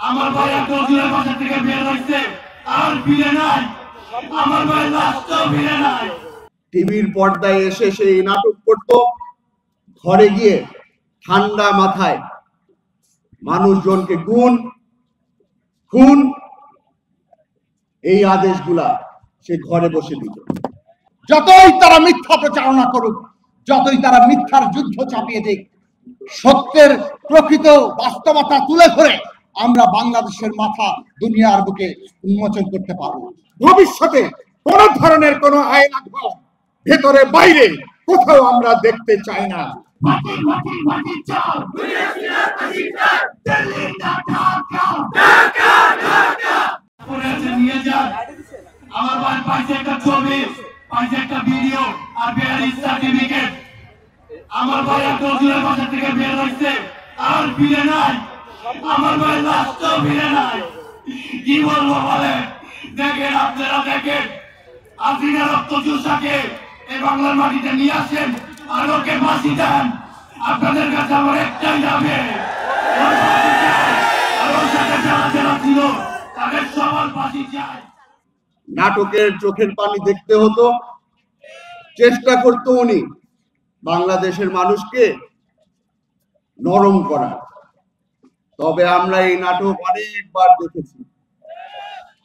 আমার ভাই একজনের বাসা থেকে বের হইছে আর ফিরে নাই। আমার ভাই লাশটাও ফিরে নাই। টিভির পর্দায় এসে সেই নাটক করত, ঘরে গিয়ে ঠান্ডা মাথায় মানুষজনকে গুণ খুন এই আদেশগুলা সে ঘরে বসে দিত। যতই তারা মিথ্যা প্রচারণা করুক, যতই তারা মিথ্যার যুদ্ধ চাপিয়ে দিক, সত্যের প্রকৃত বাস্তবতা তুলে ধরে আমরা বাংলাদেশের মাথা দুনিয়ার বুকে উন্মোচন করতে পারব। ভবিষ্যতে কোন ধরনের কোন আইন ভেতরে বাইরে কোথাও আমরা দেখতে চাই না। আমার ভাই পাইছে একটা ছবি, পাইছে একটা ভিডিও আর বেয়ারিশ সার্টিফিকেট। আমার ভাই একজনের বাসা থেকে বের হইছে আর ফিরে নাই। আমার ভাই লাশটাও ফিরে নাই। কি বলবো বলে? দেখেন, আপনারা দেখেন, আফ্রিকার রক্ত চুষাকে এই বাংলার মাটিতে নিয়ে আসেন আর ওকে ফাঁসি দেন। আপনাদের কাছে আমার একটাই যাবে, আর ওর সাথে যারা যারা ছিল তাদের সবার ফাঁসি চাই। নাটকের চোখের পানি দেখতে হতো, চেষ্টা করত উনি বাংলাদেশের মানুষকে নরম করা। তবে আমরা এই নাটক অনেকবার দেখেছি,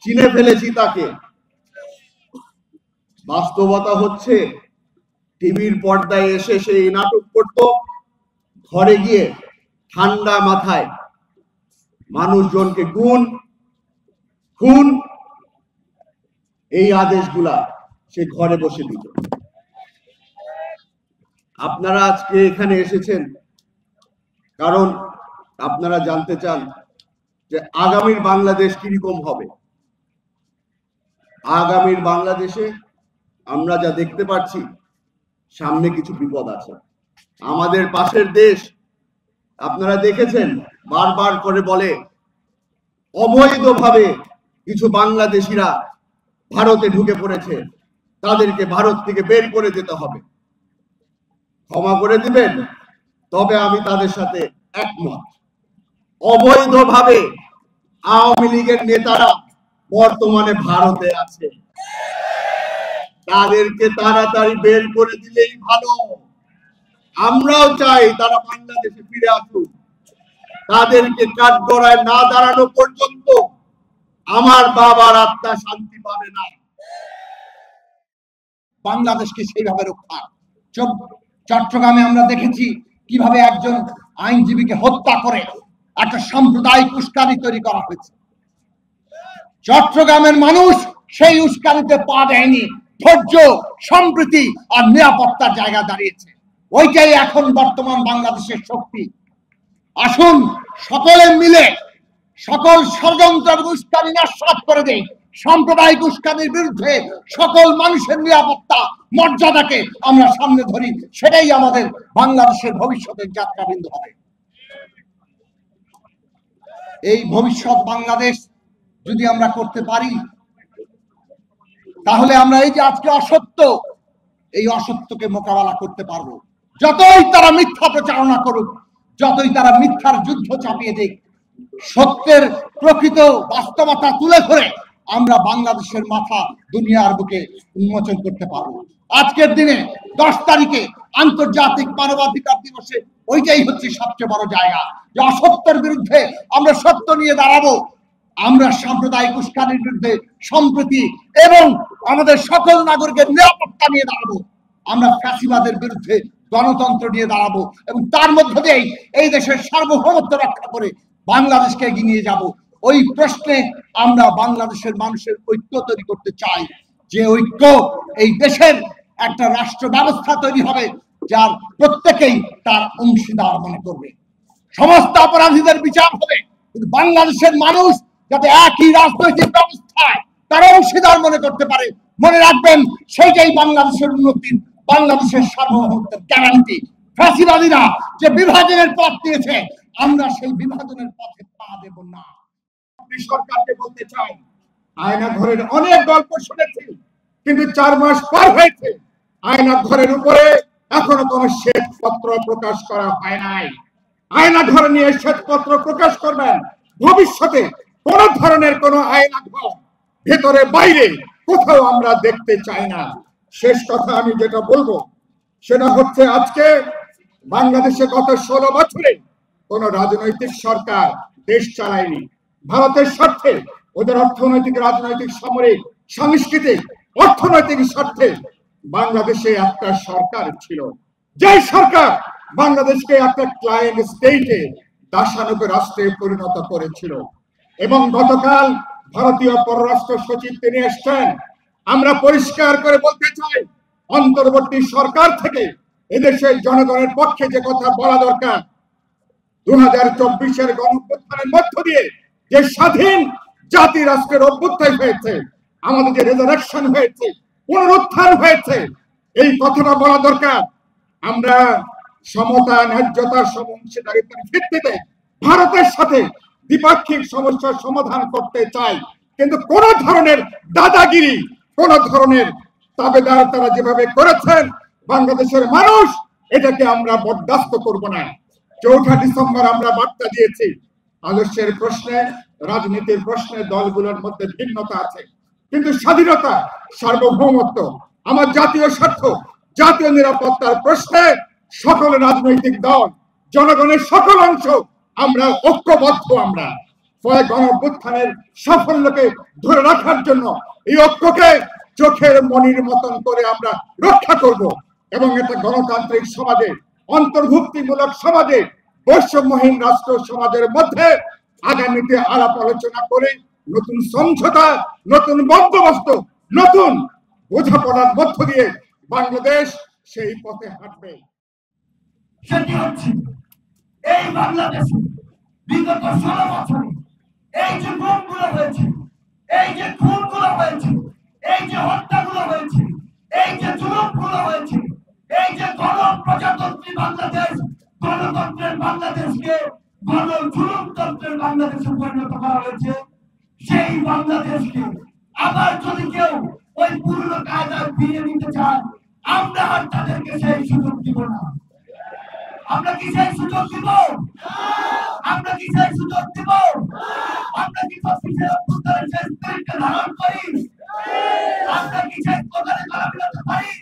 চিনে ফেলেছি তাকে। বাস্তবতা হচ্ছে টিভির পর্দায় এসে সেই নাটক করত, ঘরে গিয়ে ঠান্ডা মাথায় মানুষজনকে গুণ খুন এই আদেশগুলা সে ঘরে বসে দিত। আপনারা আজকে এখানে এসেছেন কারণ আপনারা জানতে চান যে আগামীর বাংলাদেশ কিরকম হবে। আগামীর বাংলাদেশে আমরা যা দেখতে পাচ্ছি, সামনে কিছু বিপদ আছে। আমাদের পাশের দেশ আপনারা দেখেছেন, বারবার করে বলে অবৈধভাবে কিছু বাংলাদেশিরা ভারতে ঢুকে পড়েছে, তাদেরকে ভারত থেকে বের করে দিতে হবে। ক্ষমা করে দিবেন, তবে আমি তাদের সাথে একমত। অবৈধভাবে আওয়ামী লীগের নেতারা বর্তমানে ভারতে আছে, তাদেরকে তাড়াতাড়ি বের করে দিলেই ভালো। আমরাও চাই তারা বাংলাদেশে ফিরে আসুক। তাদেরকে কাঠগড়ায় না দাঁড়ানো পর্যন্ত আমার বাবার আত্মা শান্তি পাবে না। বাংলাদেশকে সেইভাবে রক্ষা। চট্টগ্রামে আমরা দেখেছি কিভাবে একজন আইনজীবীকে হত্যা করে একটা সাম্প্রদায়িক উস্কানি তৈরি করা হয়েছে। চট্টগ্রামের মানুষ সেই উস্কানিতে পা দেয়নি, ধৈর্য, সম্প্রীতি আর নিরাপত্তার জায়গা দাঁড়িয়েছে। ওইটাই এখন বর্তমান বাংলাদেশের শক্তি। আসুন সকলে মিলে সকল ষড়যন্ত্র উস্কানি নস্যাৎ করে দেই। সাম্প্রদায়িক উস্কানির বিরুদ্ধে সকল মানুষের নিরাপত্তা, মর্যাদাকে আমরা সামনে ধরি। সেটাই আমাদের বাংলাদেশের ভবিষ্যতের যাত্রাবিন্দু হবে। এই ভবিষ্যৎ বাংলাদেশ যদি আমরা করতে পারি, তাহলে আমরা এই যে আজকে অসত্য, এই অসত্যকে মোকাবেলা করতে পারবো। যতই তারা মিথ্যা প্রচারণা করুক, যতই তারা মিথ্যার যুদ্ধ চাপিয়ে দিক, সত্যের প্রকৃত বাস্তবতা তুলে ধরে আমরা বাংলাদেশের মাথা দুনিয়ার বুকে উন্মোচন করতে পারবো। আজকের দিনে 10 তারিখে আন্তর্জাতিক মানবাধিকার দিবসে ওইটাই হচ্ছে সবচেয়ে বড় জায়গা, যে অসত্যের বিরুদ্ধে আমরা সত্য নিয়ে দাঁড়াবো। আমরা সাম্প্রদায়িক উস্কানির বিরুদ্ধে সম্প্রীতি এবং আমাদের সকল নাগরিকের নিরাপত্তা নিয়ে দাঁড়াবো। আমরা ফ্যাসিবাদের বিরুদ্ধে গণতন্ত্র নিয়ে দাঁড়াবো এবং তার মধ্য দিয়েই এই দেশের সার্বভৌমত্ব রক্ষা করে বাংলাদেশকে এগিয়ে নিয়ে যাব। ওই প্রশ্নে আমরা বাংলাদেশের মানুষের ঐক্য তৈরি করতে চাই, যে ঐক্য এই দেশের একটা রাষ্ট্র ব্যবস্থা তৈরি হবে যার প্রত্যেকেই তার অংশীদার মনে করবে। সমস্ত অপরাধীদের বিচার হবে, কিন্তু বাংলাদেশের মানুষ যাতে একই রাজনৈতিক ব্যবস্থায় তার অংশীদার মনে করতে পারে। মনে রাখবেন, সেইটাই বাংলাদেশের উন্নতির, বাংলাদেশের সার্বভৌমত্বের গ্যারান্টি। ফ্যাসিবাদীরা যে বিভাজনের পথ নিয়েছে, আমরা সেই বিভাজনের পথে পা দেব না। সরকারকে বলতে চাই, আয়না ঘরের অনেক গল্প শুনেছি, কিন্তু 4 মাস পার হয়েছে, আয়না ঘরের উপরে এখনো কোনো শ্বেতপত্র প্রকাশ করা হয় নাই। আয়না ঘর নিয়ে শ্বেতপত্র প্রকাশ করবেন, ভবিষ্যতে কোন ধরনের কোন আয়না ঘর ভেতরে বাইরে কোথাও আমরা দেখতে চাই না। শেষ কথা আমি যেটা বলবো সেটা হচ্ছে, আজকে বাংলাদেশে গত 16 বছরে কোন রাজনৈতিক সরকার দেশ চালায়নি। ভারতের স্বার্থে, ওদের অর্থনৈতিক, রাজনৈতিক, সামরিক, সাংস্কৃতিক, অর্থনৈতিক স্বার্থে বাংলাদেশে একটা সরকার ছিল, যে সরকার বাংলাদেশকে একটা ক্লায়েন্ট স্টেটে, দাসানুগ রাষ্ট্রে পরিণত করেছিল। এবং গতকাল ভারতীয় পররাষ্ট্র সচিব তিনি এসছেন, আমরা পরিষ্কার করে বলতে চাই, অন্তর্বর্তী সরকার থেকে এদেশের জনগণের পক্ষে যে কথা বলা দরকার, 2024-এর গণঅভ্যুত্থানের মধ্য দিয়ে যে স্বাধীন জাতি রাষ্ট্রের অভ্যুত্থান হয়েছে, আমাদের যে রেজারেকশন হয়েছে, পুনরুত্থান হয়েছে, এই কথাটা বলা দরকার। আমরা সমতা, ন্যায্যতা, সমঅংশীদারিত্বের ভিত্তিতে ভারতের সাথে দ্বিপাক্ষিক সমস্যার সমাধান করতে চাই, কিন্তু কোন ধরনের দাদাগিরি, কোন ধরনের তাবেদার তারা যেভাবে করেছেন বাংলাদেশের মানুষ, এটাকে আমরা বরদাস্ত করব না। 4 ডিসেম্বর আমরা বার্তা দিয়েছি, আদর্শের প্রশ্নে, রাজনীতির প্রশ্নে দলগুলোর মধ্যে ভিন্নতা আছে, কিন্তু স্বাধীনতা, সার্বভৌমত্ব, আমার জাতীয় স্বার্থ, জাতীয় নিরাপত্তার প্রশ্নে সকল রাজনৈতিক দল, জনগণের সকল অংশ আমরা ঐক্যবদ্ধ। আমরা ফলে গণঅভ্যুত্থানের সাফল্যকে ধরে রাখার জন্য এই ঐক্যকে চোখের মনির মতন করে আমরা রক্ষা করব এবং একটা গণতান্ত্রিক সমাজে, অন্তর্ভুক্তিমূলক সমাজে, বৈষম্যহীন রাষ্ট্র সমাজের মধ্যে আগামীতে আলাপ আলোচনা করে নতুন সমঝোতা, নতুন বন্দোবস্ত, নতুন বোঝাপড়ার মধ্য দিয়ে বাংলাদেশ সেই পথে হাঁটবে। সেটি হচ্ছে এই বাংলাদেশে বিগত 16 বছরে এই যে গুমগুলো হয়েছে, এই যে খুনগুলো হয়েছে, এই যে হত্যাগুলো হয়েছে, এই যে জুলুমগুলো হয়েছে, এই যে গণপ্রজাতন্ত্রী বাংলাদেশ, গণতন্ত্রের বাংলাদেশকে গণজুলুমতন্ত্রের বাংলাদেশে পরিণত করা হয়েছে, সেই বাংলাদেশকে আবার যদি কেউ ওই পুরনো কায়দায় ফিরিয়ে নিতে চায়, আমরা আর তাদেরকে সেই সুযোগ দিব না। আমরা কি সেই সুযোগ দিব? আমরা কি সেই সুযোগ দিব? আমরা কি কফিসের অভ্যুত্থানের সেই স্পিরিটকে ধারণ করি? আমরা কি সেই কোথায় গলা মিলাতে পারি?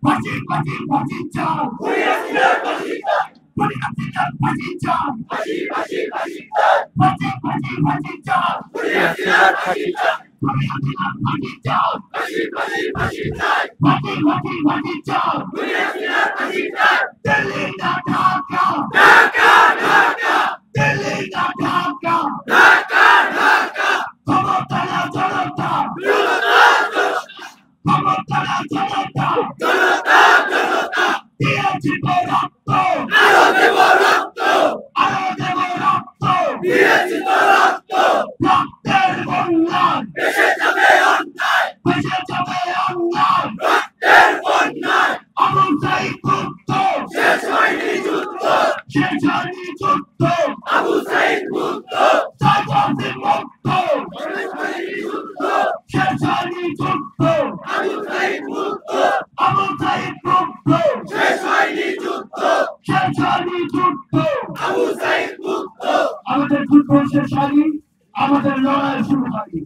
ফাঁসি ফাঁসি ফাঁসি চাও, ফাঁসি চাও, ফাঁসি চাও, ফাঁসি ফাঁসি ফাঁসি চাও, ফাঁসি ফাঁসি ফাঁসি চাও, ফাঁসি চাও, ফাঁসি চাও, ফাঁসি ফাঁসি ফাঁসি চাও, ফাঁসি ফাঁসি ফাঁসি চাও, ফাঁসি চাও, দিল্লি না ঢাকা, ঢাকা ঢাকা, দিল্লি না ঢাকা, ঢাকা ঢাকা, ক্ষমতা না জনতা, জনতা জনতা, ক্ষমতা না জনতা, জনতা জনতা, দিয়েছি রক্ত, আরো দেব রক্ত, আরো দেব রক্ত, দিয়েছি রক্ত, রক্তের বন্যায় ভেসে যাবে অন্যায়, ভেসে যাবে অন্যায়, রক্তের বন্যায়, আবু সাঈদ মুক্ত, শেষ হয়নি যুদ্ধ, শেষ হয়নি যুদ্ধ, আবু সাঈদ মুক্ত, সাইফাসি মুক্ত, শেষ হয়নি যুদ্ধ, শেষ হয়নি যুদ্ধ, আবু সাঈদ মুক্ত, আবু সাঈদ মুক্ত, শেষ হয়নি যুদ্ধ, শেষ হয়নি যুদ্ধ, আবু সাঈদ মুক্ত। আমাদের যুদ্ধ শেষ হয়নি, আমাদের লড়াই শুরু হয়নি।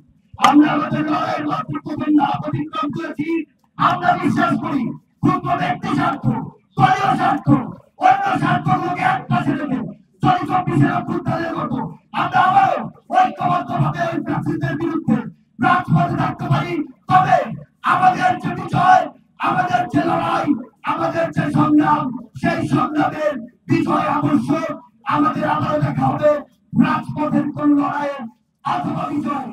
আমরা আমাদের লড়াইয়ের মাতৃত্বকে অতিক্রম করেছি। আমরা বিশ্বাস করি ক্ষুদ্র ব্যক্তি স্বার্থ, দলীয় স্বার্থ, অন্য স্বার্থগুলোকে একপাশে রেখে 24-এর অভ্যুত্থানের মতো আমরা আবারও ঐক্যবদ্ধভাবে ওই প্রার্থীদের বিরুদ্ধে রাজপথে থাকতে পারি। তবে আমাদের যে বিজয়, আমাদের যে লড়াই, আমাদের যে সংগ্রাম, সেই সংগ্রামের বিজয় আবশ্যক। আমাদের আবারও দেখা হবে রাজপথের কোন লড়াইয়ের অথবা বিজয়।